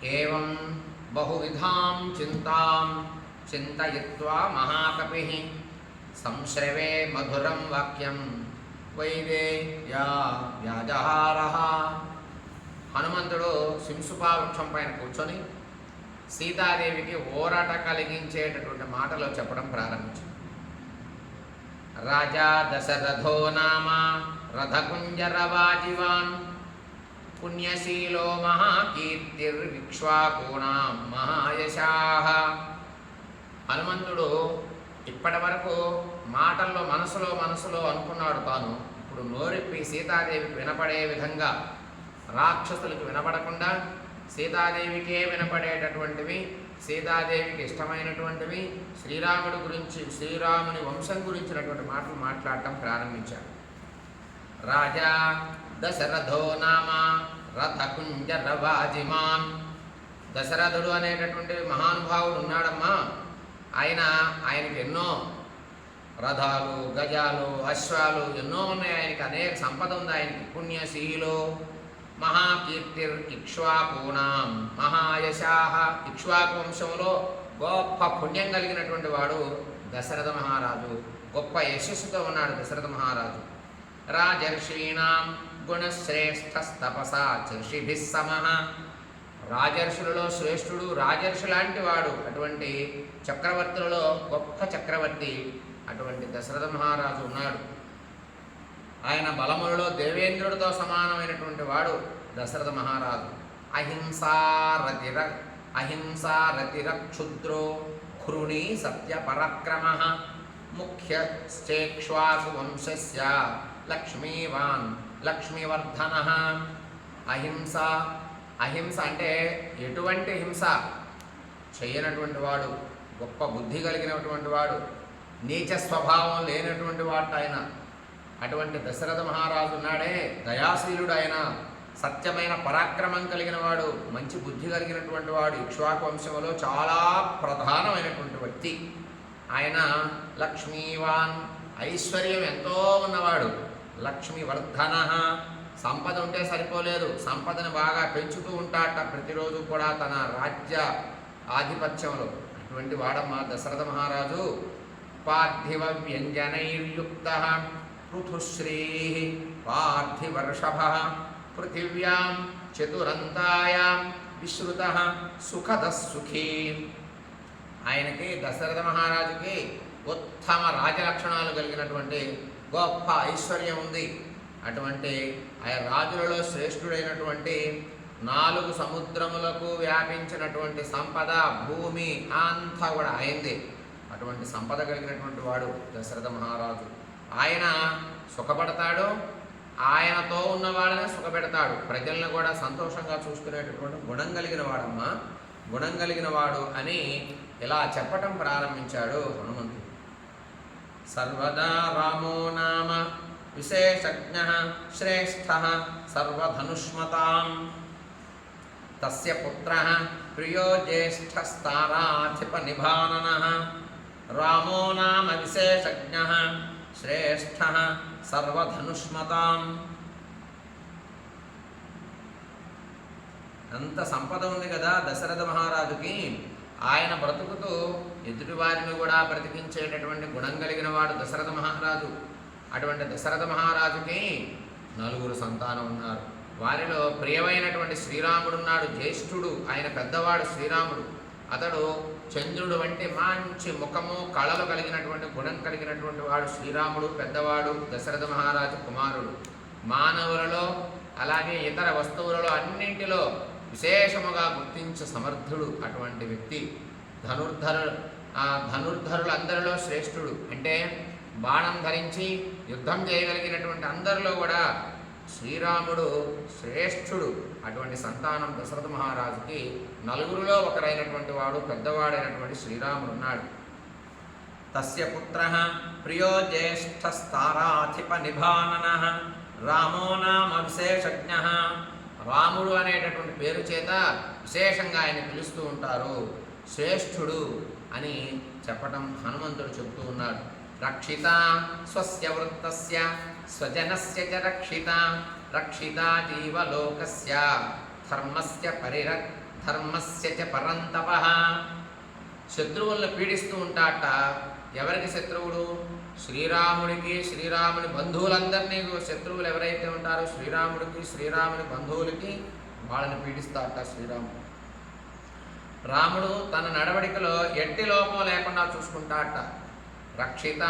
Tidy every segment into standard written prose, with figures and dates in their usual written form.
ఏవం బహువిధాం చింతాం చింతయిత్వా మహాకపిః సంశ్రవే మధురం వాక్యం వైదేహ్యా వ్యాజహారః. హనుమంతుడు శింసుపా వృక్షం పైన కూర్చొని సీతాదేవికి ఓరట కలిగించేటటువంటి మాటలు చెప్పడం ప్రారంభించాడు. రాజా దశరథో నామ రథకుంజరవాజివాన్ పుణ్యశీలో మహాకీర్తిర్విక్ష్వాకూణాం మహాయశాః. హనుమంతుడు ఇప్పటి వరకు మాటల్లో మనసులో అనుకున్నాడు తాను. ఇప్పుడు నోరిప్పి సీతాదేవికి వినపడే విధంగా, రాక్షసులకు వినపడకుండా సీతాదేవికే వినపడేటటువంటివి, సీతాదేవికి ఇష్టమైనటువంటివి, శ్రీరాముడి గురించి, శ్రీరాముని వంశం గురించినటువంటి మాటలు మాట్లాడటం ప్రారంభించాడు. రాజా దశరథో నామ రథకుంజరవాజిమాన్. దశరథుడు అనేటటువంటి మహానుభావుడు ఉన్నాడమ్మా. ఆయనకి ఎన్నో రథాలు, గజాలు, అశ్వాలు ఎన్నో ఉన్నాయి. ఆయనకి అనేక సంపద ఉంది. ఆయనకి పుణ్యశీలో మహాకీర్తిర్ ఇక్ష్వాకూణాం మహాయశాః. ఇక్ష్వాకు వంశంలో గొప్ప పుణ్యం కలిగినటువంటి వాడు దశరథ మహారాజు. గొప్ప యశస్సుతో ఉన్నాడు దశరథ మహారాజు. రాజర్షీణాం గుణశ్రేష్ఠస్తపసా చర్షిభిః సమః. రాజర్షులలో శ్రేష్ఠుడు, రాజర్షి లాంటి వాడు. అటువంటి చక్రవర్తులలో గొప్ప చక్రవర్తి అటువంటి దశరథ మహారాజు ఉన్నాడు. ఆయన బలములలో దేవేంద్రుడితో సమానమైనటువంటి వాడు దశరథ మహారాజు. అహింసారతిరక్షుద్రో ఖృణీ సత్యపరాక్రమః ముఖ్యశ్చేక్ష్వాకు వంశస్య లక్ష్మీవాన్ లక్ష్మీవర్ధనః. అహింస అంటే ఎటువంటి హింస చేయనటువంటి వాడు, గొప్ప బుద్ధి కలిగినటువంటి వాడు, నీచ స్వభావం లేనటువంటి వాడు ఆయన. అటువంటి దశరథ మహారాజు ఉన్నాడే, దయాశీలుడు ఆయన, సత్యమైన పరాక్రమం కలిగిన వాడు, మంచి బుద్ధి కలిగినటువంటి వాడు, ఇక్ష్వాకు వంశంలో చాలా ప్రధానమైనటువంటి వ్యక్తి ఆయన. లక్ష్మీవాన్ ఐశ్వర్యం ఎంతో ఉన్నవాడు, లక్ష్మీవర్ధనః. సంపద ఉంటే సరిపోలేదు, సంపదను బాగా పెంచుతూ ఉంటాడట ప్రతిరోజు కూడా తన రాజ్య ఆధిపత్యంలో. అటువంటి వాడమ్మ దశరథ మహారాజు. పార్థివ వ్యంజనైర్యుక్తః పృథుశ్రీః పార్థివర్షభః పృథివ్యాం చతురంతాయాం విశ్రుతః సుఖదః సుఖీ. ఆయనకి దశరథ మహారాజుకి ఉత్తమ రాజలక్షణాలు కలిగినటువంటి గొప్ప ఐశ్వర్యం ఉంది. అటువంటి ఆయన రాజులలో శ్రేష్ఠుడైనటువంటి 4 సముద్రములకు వ్యాపించినటువంటి సంపద, భూమి అంతా కూడా అయింది. అటువంటి సంపద కలిగినటువంటి వాడు దశరథ మహారాజు. ఆయన సుఖపడతాడు, ఆయనతో ఉన్న వాళ్ళని సుఖపెడతాడు, ప్రజలను కూడా సంతోషంగా చూసుకునేటటువంటి గుణం కలిగిన వాడమ్మా, గుణం కలిగిన వాడు అని ఇలా చెప్పటం ప్రారంభించాడు హనుమంతుడు. సర్వదా రామో నామ విశేషజ్ఞః శ్రేష్ఠః సర్వధనుష్మతాం తస్య పుత్రః ప్రియో జ్యేష్ఠస్తారాధిపనిభాననః. రామో నామ విశేషజ్ఞః శ్రేష్ఠః సర్వధనుష్మతాం. అంత సంపద ఉంది కదా దశరథ మహారాజుకి. ఆయన బ్రతుకుతూ ఎదుటివారిని కూడా బ్రతికించేటటువంటి గుణం కలిగిన వాడు దశరథ మహారాజు. అటువంటి దశరథ మహారాజుకి 4 సంతానం ఉన్నారు. వారిలో ప్రియమైనటువంటి శ్రీరాముడు ఉన్నాడు, జ్యేష్ఠుడు, ఆయన పెద్దవాడు శ్రీరాముడు. అతడు చంద్రుడు వంటి మంచి ముఖము, కళలు కలిగినటువంటి గుణం కలిగినటువంటి వాడు శ్రీరాముడు, పెద్దవాడు, దశరథ మహారాజు కుమారుడు. మానవులలో అలాగే ఇతర వస్తువులలో అన్నింటిలో విశేషముగా గుర్తించే సమర్థుడు అటువంటి వ్యక్తి. ధనుర్ధరులందరిలో శ్రేష్ఠుడు. అంటే బాణం ధరించి యుద్ధం చేయగలిగినటువంటి అందరిలో కూడా శ్రీరాముడు శ్రేష్ఠుడు. అటువంటి సంతానం దశరథ మహారాజుకి 4లో ఒకరైనటువంటి వాడు, పెద్దవాడైనటువంటి శ్రీరాముడు ఉన్నాడు. తస్య పుత్రః ప్రియో జ్యేష్ఠస్తారాధిపనిభాననః రామో నామ విశేషజ్ఞః. రాముడు అనేటటువంటి పేరు చేత విశేషంగా ఆయన పిలుస్తూ ఉంటారు. శ్రేష్ఠుడు అని చెప్పటం హనుమంతుడు చెబుతూ ఉన్నాడు. రక్షిత స్వస్య వృత్తస్య స్వజనస్య చ రక్షిత జీవలోకస్య ధర్మస్య ధర్మస్య చ పరంతపః. శత్రువులను పీడిస్తూ ఉంటాట. ఎవరికి శత్రువుడు? శ్రీరాముడికి, శ్రీరాముని బంధువులందరినీ. శత్రువులు ఎవరైతే ఉంటారో శ్రీరాముడికి, శ్రీరాముని బంధువులకి వాళ్ళని పీడిస్తాట శ్రీరాముడు. రాముడు తన నడవడికలో ఎట్టి లోపం లేకుండా చూసుకుంటాట. రక్షిత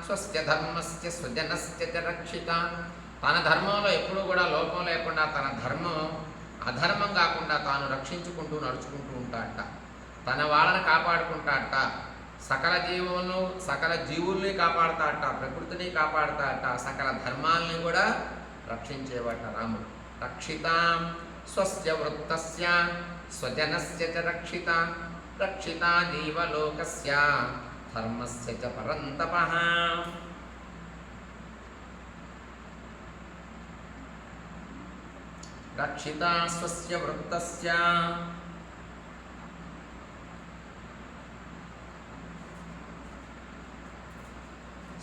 స్వస్య ధర్మస్య స్వజనస్య చ రక్షిత. తన ధర్మంలో ఎప్పుడూ కూడా లోపం లేకుండా తన ధర్మం అధర్మం కాకుండా తాను రక్షించుకుంటూ నడుచుకుంటూ ఉంటాడట. తన వాళ్ళని కాపాడుకుంటాడట. సకల జీవుల్ని కాపాడుతాడట, ప్రకృతిని కాపాడుతాడట, సకల ధర్మాల్ని కూడా రక్షించేవాట రాముడు. రక్షితాం స్వస్య వృత్తస్య స్వజనస్య చ రక్షిత. రక్షిత జీవలోకస్య ధర్మస్య చ పరంతపః. రక్షిత స్వస్య వృత్తస్య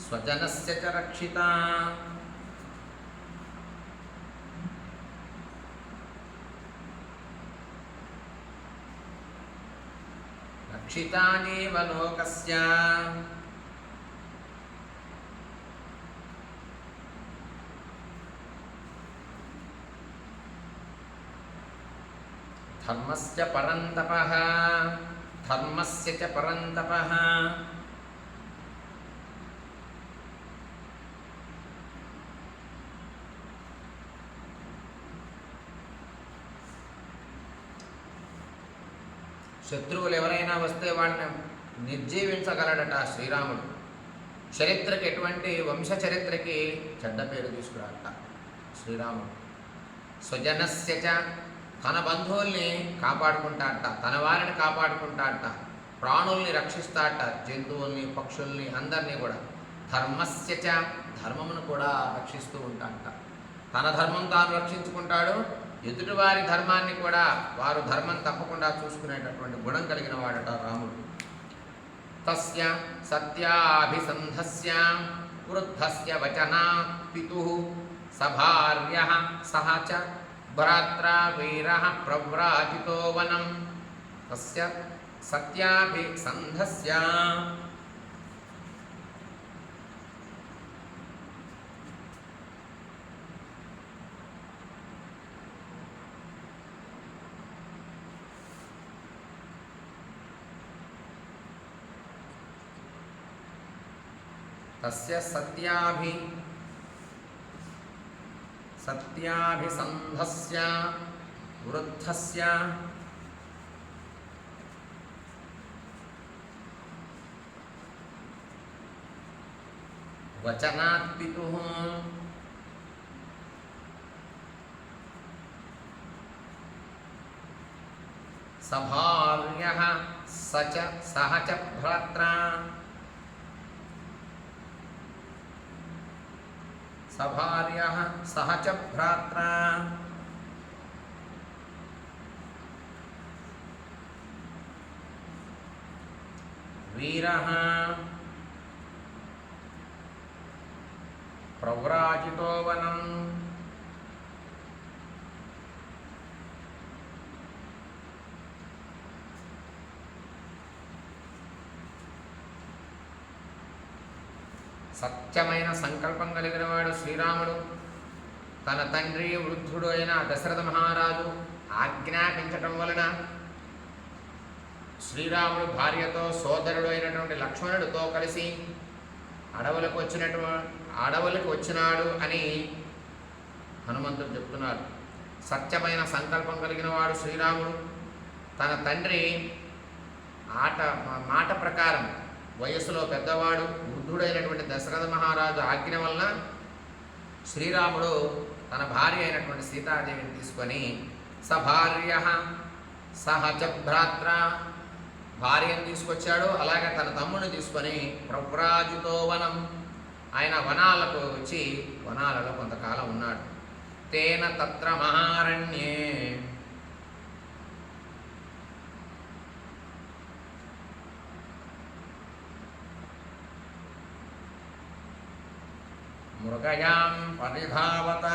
స్వజనస్య చ రక్షిత. రక్షితా జీవలోకస్య ధర్మస్య పరంతపః. ధర్మస్య చ పరంతపః. శత్రువులు ఎవరైనా వస్తే వాళ్ళని నిర్జీవించగలడట శ్రీరాముడు. చరిత్రకి, ఎటువంటి వంశ చరిత్రకి చెడ్డ పేరు తీసుకురాడట శ్రీరాముడు. స్వజనస్య చ, తన బంధువుల్ని కాపాడుకుంటాడట, తన వారిని కాపాడుకుంటాడట, ప్రాణుల్ని రక్షిస్తాడట, జంతువుల్ని, పక్షుల్ని, అందరినీ కూడా. ధర్మస్య చ, ధర్మమును కూడా రక్షిస్తూ ఉంటాడట. తన ధర్మం తాను రక్షించుకుంటాడు, ఎదుటివారి ధర్మాన్ని కూడా వారు ధర్మం తప్పకుండా చూసుకునేటటువంటి గుణం కలిగిన వాడట రాముడు. తస్య సత్యాభిసంధస్య వృద్ధస్య వచనాత్ పితుః సభార్యః సహ చ భ్రాత్రా వీరః ప్రవ్రాజితో వనం. తస్య సత్యాభిసంధస్య, తస్య సత్యాభిసంధస్య వృద్ధస్య వచనాత్ పితుః సభార్యః సహ చ భ్రాత్రా. సభార్యః సహ చ భ్రాత్రా. వీరః ప్రవ్రాజితో వనం. సత్యమైన సంకల్పం కలిగిన వాడు శ్రీరాముడు. తన తండ్రి వృద్ధుడు అయిన దశరథ మహారాజు ఆజ్ఞాపించటం వలన శ్రీరాముడు భార్యతో, సోదరుడు అయినటువంటి లక్ష్మణుడితో కలిసి అడవులకు వచ్చినాడు అని హనుమంతుడు చెప్తున్నాడు. సత్యమైన సంకల్పం కలిగిన వాడు శ్రీరాముడు. తన తండ్రి మాట ప్రకారం వయస్సులో పెద్దవాడు, వృద్ధుడైనటువంటి దశరథ మహారాజు ఆజ్ఞ వలన శ్రీరాముడు తన భార్య అయినటువంటి సీతాదేవిని తీసుకొని సభార్యః సహ చ భ్రాత్ర, భార్యను తీసుకొచ్చాడు. అలాగే తన తమ్ముడిని తీసుకొని ప్రవ్రాజితో వనం, ఆయన వనాలకు వచ్చి వనాలలో కొంతకాలం ఉన్నాడు. తేన తత్ర మహారణ్యే మృగయాం పరిధావత.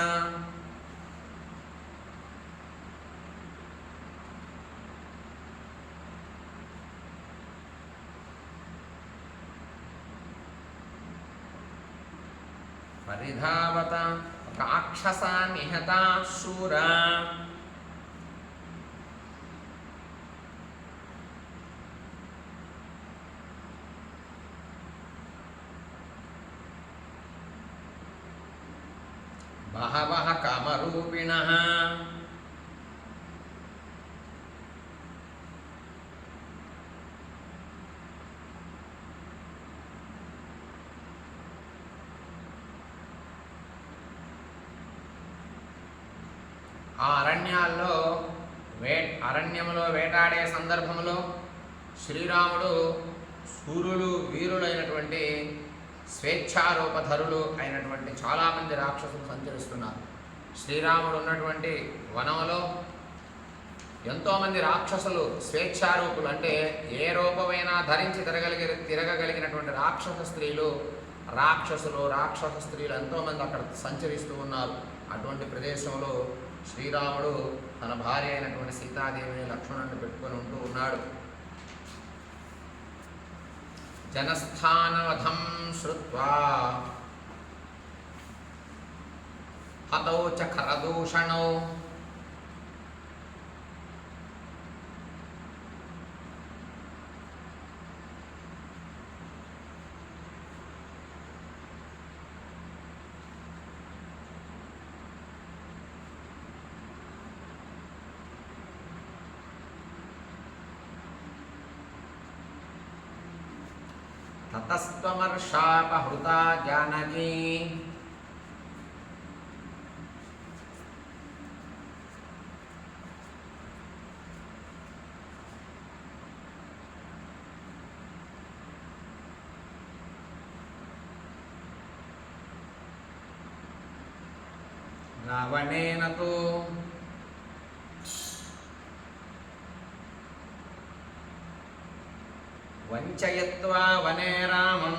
పరిధావత రాక్షసా నిహతా శూరా బహవః కామరూపిణః ఆ అరణ్యములో వేటాడే సందర్భంలో శ్రీరాముడు శూరులు వీరులైనటువంటి స్వేచ్ఛారూపధరులు అయినటువంటి చాలామంది రాక్షసులు సంచరిస్తున్నారు. శ్రీరాముడు ఉన్నటువంటి వనంలో ఎంతోమంది రాక్షసులు స్వేచ్ఛారూపులు, అంటే ఏ రూపమైనా ధరించి తిరగగలిగినటువంటి రాక్షస స్త్రీలు ఎంతోమంది అక్కడ సంచరిస్తూ ఉన్నారు. అటువంటి ప్రదేశంలో శ్రీరాముడు తన భార్య అయినటువంటి సీతాదేవిని లక్ష్మణుడిని పెట్టుకొని ఉంటూ ఉన్నాడు. జనస్థానవధం శ్రుత్వా హతౌ చ ఖరదూషణౌ తతస్త్వమర్షాపహృతా జానకీ రావణేన తు వంచయత్వా వనే రామం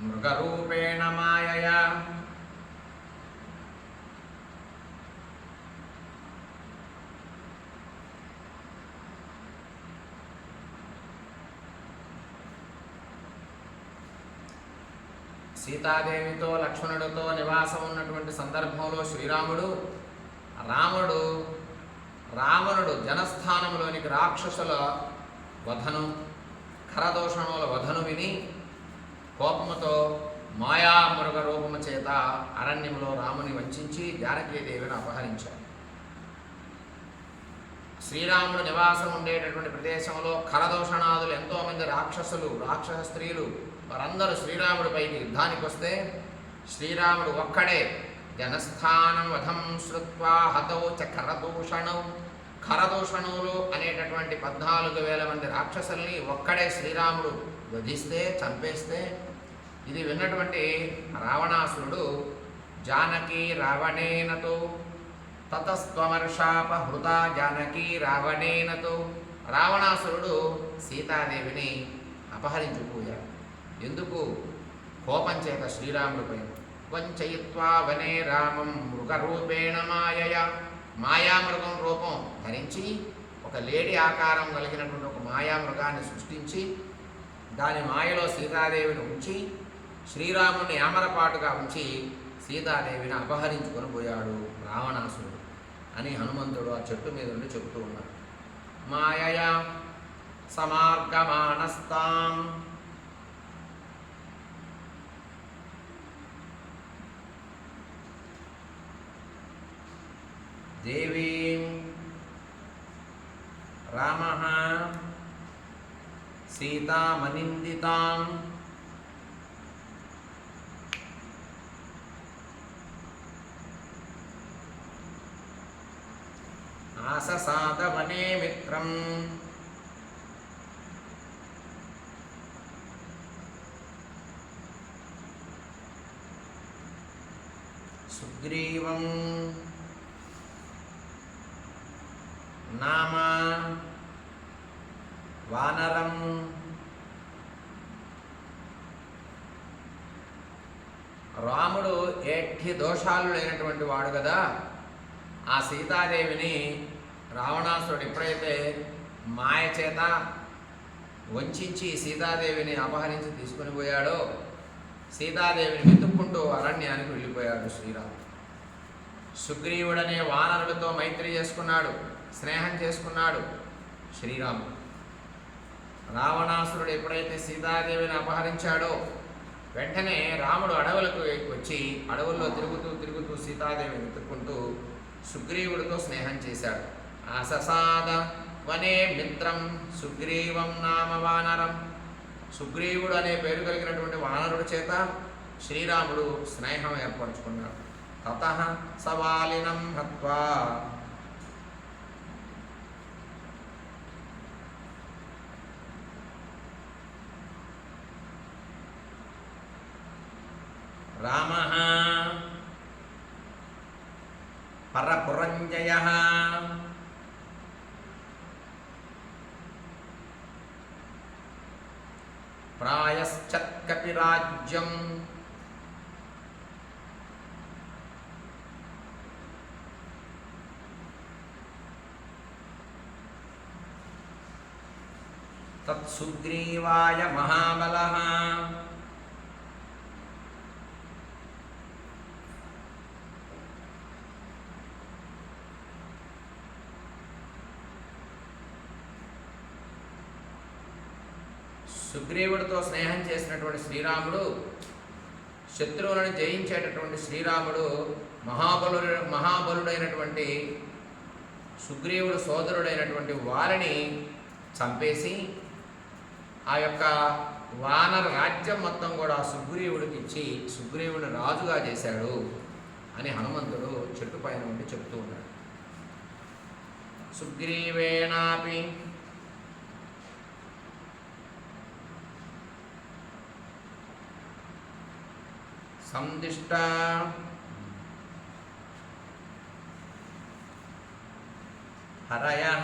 మృగరూపేణ మాయయా సీతాదేవితో లక్ష్మణుడితో నివాసం ఉన్నటువంటి సందర్భంలో శ్రీరాముడు రావణుడు జనస్థానంలోనికి రాక్షసుల వధను ఖరదూషణుల వధను విని కోపముతో మాయామృగ రూపము చేత అరణ్యంలో రాముని వంచించి జానకీదేవిని అపహరించాడు. శ్రీరాముడు నివాసం ఉండేటటువంటి ప్రదేశంలో ఖరదూషణాదులు ఎంతోమంది రాక్షస స్త్రీలు వారందరూ శ్రీరాముడిపైకి యుద్ధానికి వస్తే శ్రీరాముడు ఒక్కడే జనస్థానం వధం శ్రుత్వా హతౌ చ ఖరదూషణులు అనేటటువంటి 14,000 మంది రాక్షసుల్ని ఒక్కడే శ్రీరాముడు వధిస్తే చంపేస్తే ఇది విన్నటువంటి రావణాసురుడు జానకి రావణేనతో తతస్త్వమర్షాపహృతా జానకి రావణేనతో రావణాసురుడు సీతాదేవిని అపహరించిపోయాడు. ఎందుకు? కోపం చేత శ్రీరాముడిపై. వంచయిత్వా వనే రామం మృగరూపేణ మాయయా మాయామృగం రూపం ధరించి ఒక లేడీ ఆకారం కలిగినటువంటి ఒక మాయామృగాన్ని సృష్టించి దాని మాయలో సీతాదేవిని ఉంచి శ్రీరాముడిని ఆమరపాటుగా ఉంచి సీతాదేవిని అపహరించుకొని పోయాడు రావణాసురుడు అని హనుమంతుడు ఆ చెట్టు మీద నుండి చెబుతూ ఉన్నాడు. మాయయా సమార్గమానస్తాం దేవీం రామః సీతామనిందితాం ఆససాద వనే మిత్రం సుగ్రీవం నామ వానరం రాముడు ఎట్టి దోషాలు లేనటువంటి వాడు కదా, ఆ సీతాదేవిని రావణాసురుడు ఎప్పుడైతే మాయ చేత వంచి సీతాదేవిని అపహరించి తీసుకొని పోయాడో, సీతాదేవిని వెతుక్కుంటూ అరణ్యానికి వెళ్ళిపోయాడు శ్రీరాముడు. సుగ్రీవుడనే వానరుడితో మైత్రి చేసుకున్నాడు, స్నేహం చేసుకున్నాడు శ్రీరాముడు. రావణాసురుడు ఎప్పుడైతే సీతాదేవిని అపహరించాడో వెంటనే రాముడు అడవులకు వచ్చి అడవుల్లో తిరుగుతూ సీతాదేవిని వెతుక్కుంటూ సుగ్రీవుడితో స్నేహం చేశాడు. అససాద వనే మిత్రం సుగ్రీవం నామ వానరం. సుగ్రీవుడు అనే పేరు కలిగినటువంటి వానరుడి చేత శ్రీరాముడు స్నేహం ఏర్పరచుకున్నాడు. తతః సవాలినం హత్వా రామః పరపురంజయః ప్రాయశ్చత్కపిరాజ్యం తత్సుగ్రీవాయ మహాబలః. సుగ్రీవుడితో స్నేహం చేసినటువంటి శ్రీరాముడు, శత్రువులను జయించేటటువంటి శ్రీరాముడు మహాబలుడైనటువంటి సుగ్రీవుడు సోదరుడైనటువంటి వారిని చంపేసి ఆ యొక్క వానర రాజ్యం మొత్తం కూడా సుగ్రీవుడికి ఇచ్చి సుగ్రీవుని రాజుగా చేశాడు అని హనుమంతుడు చెట్టు పైన ఉండి చెప్తూ ఉన్నాడు. సుగ్రీవేనాపి సందిష్ట హరయః